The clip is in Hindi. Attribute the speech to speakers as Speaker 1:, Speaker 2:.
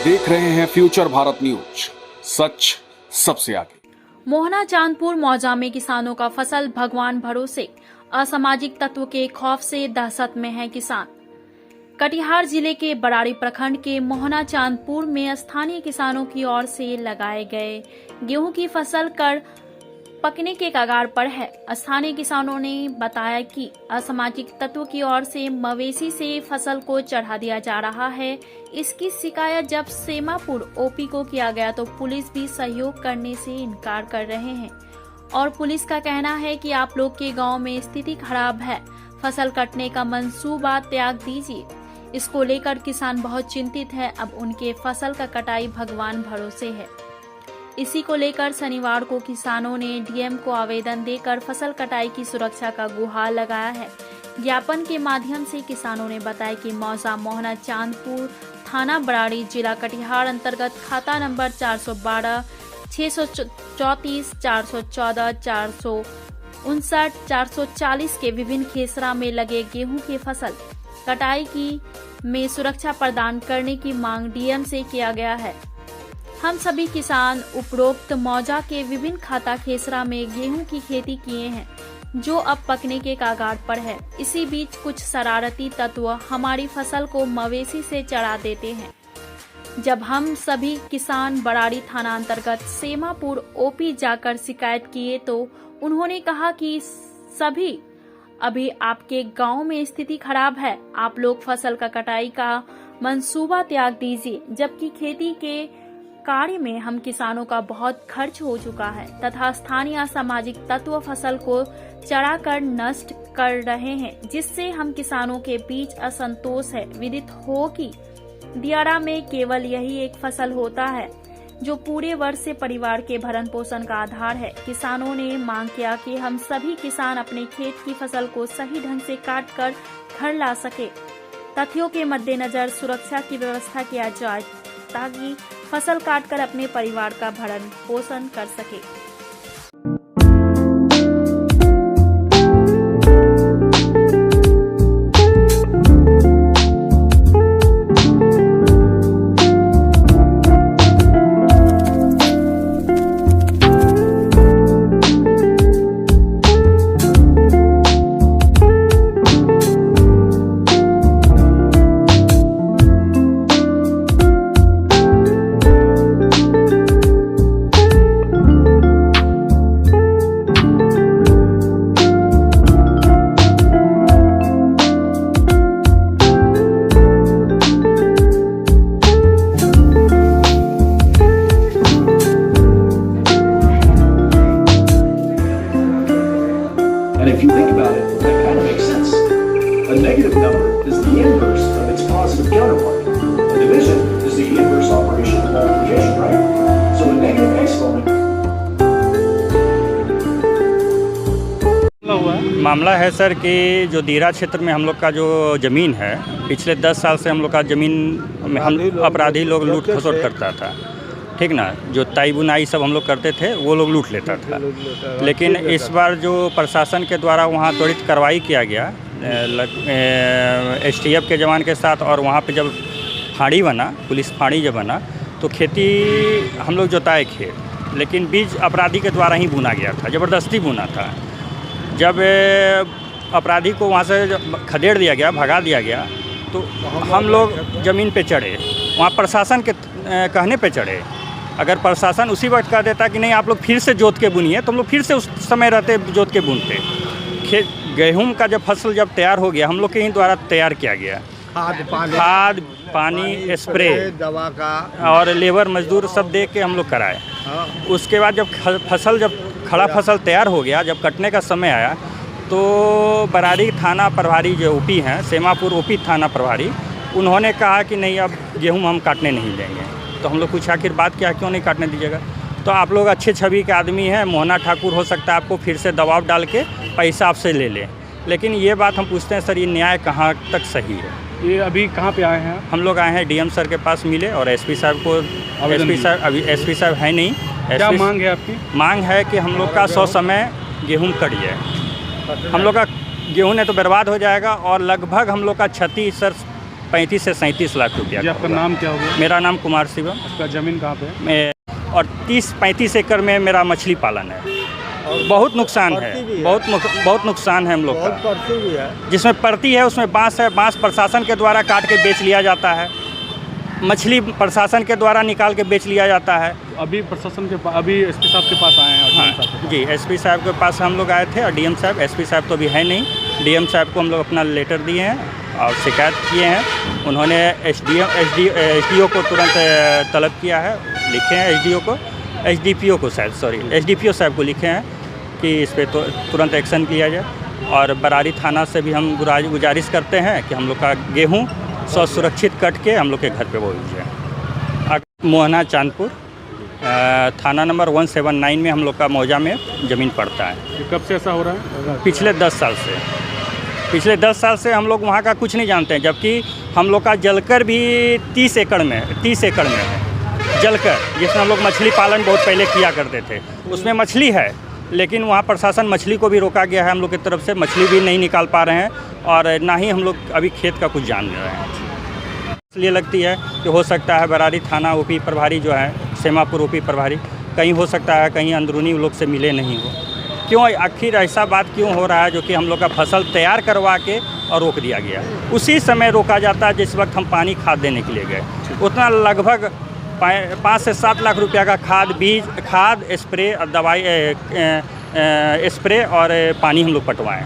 Speaker 1: देख रहे हैं फ्यूचर भारत न्यूज, सच सबसे आगे।
Speaker 2: मोहना चांदपुर मौजा में किसानों का फसल भगवान भरोसे, असामाजिक तत्व के खौफ से दहशत में है किसान। कटिहार जिले के बराड़ी प्रखंड के मोहना चांदपुर में स्थानीय किसानों की ओर से लगाए गए गेहूं की फसल कर पकने के कगार पर है। स्थानीय किसानों ने बताया कि असामाजिक तत्व की ओर से मवेशी से फसल को चढ़ा दिया जा रहा है। इसकी शिकायत जब सेमापुर ओपी को किया गया तो पुलिस भी सहयोग करने से इनकार कर रहे हैं और पुलिस का कहना है कि आप लोग के गांव में स्थिति खराब है, फसल कटने का मंसूबा त्याग दीजिए। इसको लेकर किसान बहुत चिंतित है। अब उनके फसल का कटाई भगवान भरोसे है। इसी को लेकर शनिवार को किसानों ने डीएम को आवेदन देकर फसल कटाई की सुरक्षा का गुहार लगाया है। ज्ञापन के माध्यम से किसानों ने बताया कि मौजा मोहना चांदपुर थाना बराड़ी जिला कटिहार अंतर्गत खाता नंबर 412 634 414 459 440 के विभिन्न खेसरा में लगे गेहूं की फसल कटाई की में सुरक्षा प्रदान करने की मांग डीएम से किया गया है। हम सभी किसान उपरोक्त मौजा के विभिन्न खाता खेसरा में गेहूं की खेती किए हैं, जो अब पकने के कगार पर है। इसी बीच कुछ शरारती तत्व हमारी फसल को मवेशी से चढ़ा देते हैं। जब हम सभी किसान बराड़ी थाना अंतर्गत सेमापुर ओपी जाकर शिकायत किए तो उन्होंने कहा कि सभी अभी आपके गांव में स्थिति खराब है, आप लोग फसल का कटाई का मंसूबा त्याग दीजिए। जबकि खेती के कार्य में हम किसानों का बहुत खर्च हो चुका है तथा स्थानीय असामाजिक तत्व फसल को चढ़ाकर नष्ट कर रहे हैं, जिससे हम किसानों के बीच असंतोष है। विदित हो कि दियारा में केवल यही एक फसल होता है जो पूरे वर्ष से परिवार के भरण पोषण का आधार है। किसानों ने मांग किया कि हम सभी किसान अपने खेत की फसल को सही ढंग से काट कर घर ला सके। तथ्यों के मद्देनजर सुरक्षा की व्यवस्था किया जाए ताकि फसल काटकर अपने परिवार का भरण पोषण कर सके।
Speaker 3: And if you think about it, that kind of makes sense. A negative number is the inverse of its positive counterpart. A division is the inverse operation of multiplication, right? So a negative exponent.
Speaker 4: मामला है सर कि जो दीरा क्षेत्र में हम लोग का जो ज़मीन है, पिछले 10 साल से हम लोग का ज़मीन में हम अपराधी लोग लूट खसोट करता था, ठीक ना। जो ताई बुनाई सब हम लोग करते थे वो लोग लूट लेता था। लेकिन इस बार जो प्रशासन के द्वारा वहाँ त्वरित कार्रवाई किया गया STF के जवान के साथ, और वहाँ पे जब फाड़ी बना, पुलिस फाड़ी जब बना तो खेती हम लोग जोताए खेत, लेकिन बीज अपराधी के द्वारा ही बुना गया था, ज़बरदस्ती बुना था। जब अपराधी को वहाँ से खदेड़ दिया गया, भगा दिया गया, तो हम लोग ज़मीन पे चढ़े, वहाँ प्रशासन के कहने पे चढ़े। अगर प्रशासन उसी वक्त कह देता कि नहीं आप लोग फिर से जोत के बुनिए, तो हम लोग फिर से उस समय रहते जोत के बुनते। गेहूं का जब फसल जब तैयार हो गया, हम लोग के ही द्वारा तैयार किया गया, खाद पानी स्प्रे
Speaker 5: दवा का
Speaker 4: और लेबर मजदूर सब दे के हम लोग कराए। उसके बाद जब फसल जब खड़ा फसल तैयार हो गया, जब कटने का समय आया तो बराड़ी थाना प्रभारी जो ओपी हैं, सेमापुर ओपी थाना प्रभारी, उन्होंने कहा कि नहीं अब गेहूं हम काटने नहीं देंगे। तो हम लोग पूछा आखिर बात क्या, क्यों नहीं काटने दीजिएगा? तो आप लोग अच्छे छवि के आदमी हैं, मोहना ठाकुर हो सकता है आपको फिर से दबाव डाल के पैसा आपसे ले लें। लेकिन ये बात हम पूछते हैं सर, ये न्याय कहाँ तक सही है?
Speaker 6: ये अभी कहाँ पे आए हैं?
Speaker 4: हम लोग आए हैं डीएम सर के पास मिले और एसपी साहब को। एसपी साहब अभी एसपी साहब है नहीं।
Speaker 6: क्या मांग है आपकी?
Speaker 4: मांग है कि हम लोग का 100 समय गेहूँ कट जाए। हम लोग का गेहूँ ने तो बर्बाद हो जाएगा और लगभग हम लोग का क्षति सर 35 से 37 लाख रुपया
Speaker 6: जी
Speaker 4: का
Speaker 6: आपका
Speaker 4: होगा।
Speaker 6: नाम क्या हो गया?
Speaker 4: मेरा नाम कुमार शिवम।
Speaker 6: आपका ज़मीन कहाँ पे है?
Speaker 4: मैं और 30-35 एकड़ में मेरा मछली पालन है। बहुत नुकसान है, बहुत नुकसान है हम लोग का। जिसमें पड़ती है उसमें बांस है, बांस प्रशासन के द्वारा काट के बेच लिया जाता है। मछली प्रशासन के द्वारा निकाल के बेच लिया जाता है।
Speaker 6: अभी प्रशासन के अभी एसपी साहब के पास आए हैं और
Speaker 4: हाँ
Speaker 6: डीएम साहब के
Speaker 4: जी, एसपी साहब के पास हम लोग आए थे और डीएम साहब, एसपी साहब तो अभी है नहीं। डीएम साहब को हम लोग अपना लेटर दिए हैं और शिकायत किए हैं। उन्होंने एसडीओ को तुरंत तलब किया है, लिखे हैं एसडीओ को, एसडीपीओ को शायद, सॉरी एसडीपीओ साहब को लिखे हैं कि इस पर तो तुरंत एक्शन किया जाए। और बरारी थाना से भी हम गुजारिश करते हैं कि हम लोग का गेहूँ सुरक्षित कट के हम लोग के घर पे वो जाए। मोहना चांदपुर थाना नंबर 179 में हम लोग का मौजा में ज़मीन पड़ता है।
Speaker 6: ये कब से ऐसा हो रहा है?
Speaker 4: पिछले 10 साल से, पिछले 10 साल से हम लोग वहाँ का कुछ नहीं जानते हैं, जबकि हम लोग का जलकर भी 30 एकड़ में है जलकर, जिसमें हम लोग मछली पालन बहुत पहले किया करते थे। उसमें मछली है, लेकिन वहाँ प्रशासन मछली को भी रोका गया है हम लोग की तरफ से, मछली भी नहीं निकाल पा रहे हैं और ना ही हम लोग अभी खेत का कुछ जान रहे हैं। इसलिए लगती है कि हो सकता है बरारी थाना ओपी प्रभारी जो है, सेमापुर ओपी प्रभारी, कहीं हो सकता है कहीं अंदरूनी लोग से मिले नहीं हो। क्यों आखिर ऐसा बात क्यों हो रहा है जो कि हम लोग का फसल तैयार करवा के और रोक दिया गया? उसी समय रोका जाता है जिस वक्त हम पानी खाद देने के लिए गए। उतना लगभग 5 से 7 लाख रुपया का खाद, बीज, खाद, स्प्रे और दवाई, स्प्रे और पानी हम लोग पटवाएँ।